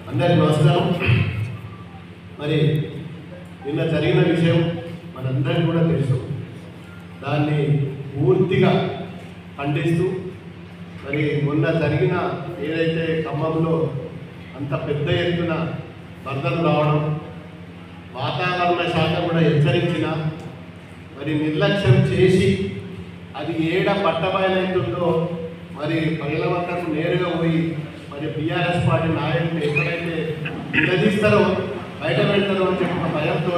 అందరికీ నమస్కారం. మరి నిన్న జరిగిన విషయం మనందరికీ కూడా తెలుసు. దాన్ని పూర్తిగా ఖండిస్తూ మరి మొన్న జరిగిన ఏదైతే ఖమ్మంలో అంత పెద్ద ఎత్తున వరదలు రావడం, వాతావరణ శాఖ కూడా హెచ్చరించిన మరి నిర్లక్ష్యం చేసి అది ఏడ పట్టబయలైతుందో మరి ప్రజల వద్దకు నేరుగా పోయి మరి బీఆర్ఎస్ పార్టీ నాయకులు ఎక్కడైతే నిలదీస్తారో బయట పెడతారో అని చెప్పిన భయంతో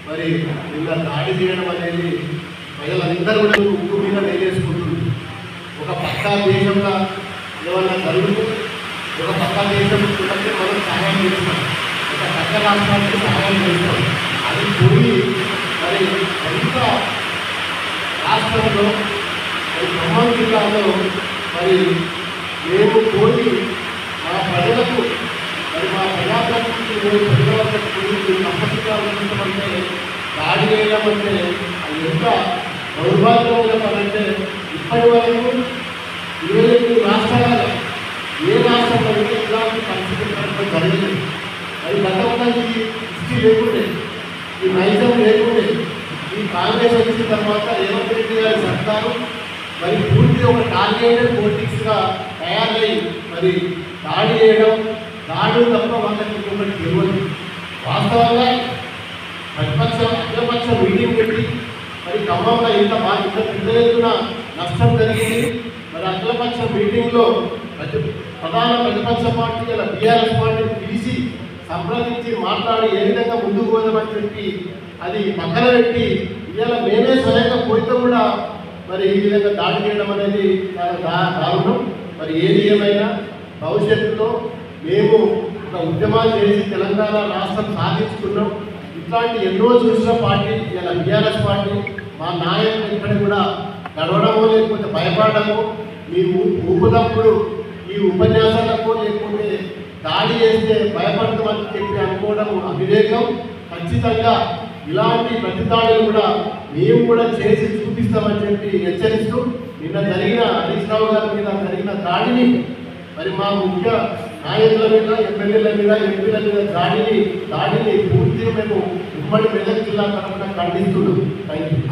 మరి నిన్న దాడి చేయడం అనేది ప్రజలందరూ కూడా ఉక్కు మీద వేలేసుకుంటుంది. ఒక పక్కా దేశంలో ఏమన్నా జరుగుతుంది, ఒక పక్కా దేశం చూడండి మనం సహాయం చేస్తాం, ఒక పక్క రాష్ట్రానికి సహాయం చేస్తాం. అది పోయి మరి ఎంత రాష్ట్రంలో మరి ఖమ్మం జిల్లాలో మరి మేము పోయి మా ప్రజలకు మరి మా ప్రజాప్రతినిధులు ప్రజల వద్దకు సంపత్తించమంటే దాడి చేయడం అంటే అది ఎంత దౌర్భాగ్యమైన పని అంటే ఇప్పటి వరకు 28 రాష్ట్రాలలో ఏ రాష్ట్రంలో ఇలాంటి పరిస్థితి జరిగింది. అది గతంలో ఈ హిస్టరీ లేకుండే, ఈ నైజం లేకుండే. ఈ కాంగ్రెస్ వచ్చిన తర్వాత రేవంత్ రెడ్డి గారి సర్కారు మరి పూర్తిగా ఒక టార్గెటెడ్ పొలిటిక్స్గా తయారై మరి దాడి చేయడం, దాడులు తప్ప వాళ్ళకి ఇంకొకటి తెలియదు. వాస్తవంగా అఖిలపక్ష మీటింగ్ పెట్టి మరి ఖమ్మంలో ఇంత పెద్ద ఎత్తున నష్టం జరిగింది. మరి అఖిలపక్ష మీటింగ్లో ప్రధాన ప్రతిపక్ష పార్టీ ఇలా బీఆర్ఎస్ పార్టీని పిలిచి సంప్రదించి మాట్లాడి ఏ విధంగా ముందుకు పోదామని చెప్పి అది పక్కన పెట్టి ఇవాళ మేమే స్వయంగా పోయితే కూడా మరి ఈ విధంగా దాడి చేయడం అనేది చాలా దారుణం. మరి ఏది ఏమైనా భవిష్యత్తులో మేము ఒక ఉద్యమాలు చేసి తెలంగాణ రాష్ట్రం సాధించుకున్నాం. ఇట్లాంటి ఎన్నో చూసిన పార్టీ ఇలా బీఆర్ఎస్ పార్టీ మా నాయకులు ఇక్కడ కూడా గడవడమో లేకపోతే భయపడము, మేము ఊపునప్పుడు ఈ ఉపన్యాసాలకు లేకపోతే దాడి చేస్తే భయపడతామని చెప్పి అనుకోవడం అవివేకం. ఖచ్చితంగా ఇలాంటి ప్రతిదాడులు కూడా మేము కూడా చేసి చూపిస్తామని చెప్పి హెచ్చరిస్తూ నిన్న జరిగిన హరీష్ రావు గారి మీద జరిగిన దాడిని మరి మా ముఖ్య నాయకుల మీద, ఎమ్మెల్యేల మీద, ఎంపీల మీద దాడిని పూర్తిగా మేము ఉమ్మడి మెదక్ జిల్లా తరఫున ఖండిస్తున్నాం. Thank you.